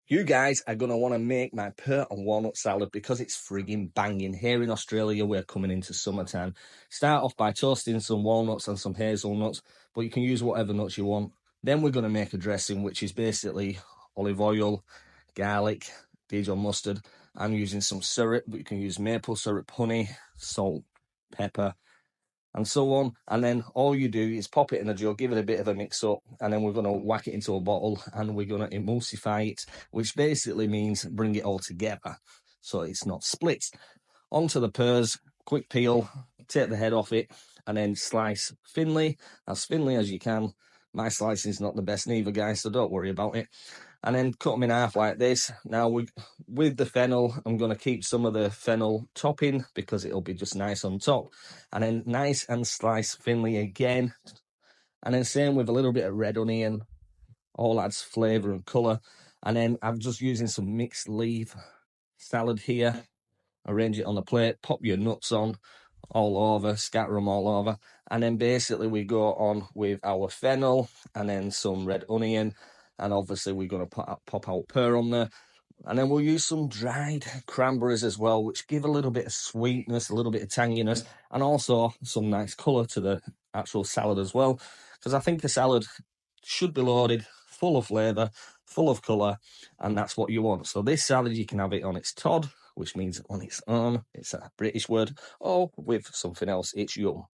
You guys are going to want to make my pear and walnut salad because it's frigging banging. Here in Australia, we're coming into summertime. Start off by toasting some walnuts and some hazelnuts, but you can use whatever nuts you want. Then we're going to make a dressing, which is basically olive oil, garlic, Dijon mustard. I'm using some syrup, but you can use maple syrup, honey, salt, pepper, and so on. And then all you do is pop it in a jug, give it a bit of a mix up, and then we're going to whack it into a bottle and we're going to emulsify it, which basically means bring it all together so it's not split. Onto the pears, quick peel, take the head off it, and then slice thinly as you can. My slicing is not the best neither, guys, so don't worry about it. And then cut them in half like this. Now, with the fennel, I'm going to keep some of the fennel topping because it'll be just nice on top. And then nice and slice thinly again. And then same with a little bit of red onion. All adds flavour and colour. And then I'm just using some mixed leaf salad here. Arrange it on the plate, pop your nuts on all over, scatter them all over. And then basically we go on with our fennel and then some red onion. And obviously we're going to pop out pear on there. And then we'll use some dried cranberries as well, which give a little bit of sweetness, a little bit of tanginess, and also some nice colour to the actual salad as well. Because I think the salad should be loaded, full of flavour, full of colour, and that's what you want. So this salad, you can have it on its Todd, which means on its own. It's a British word, or with something else, it's yum.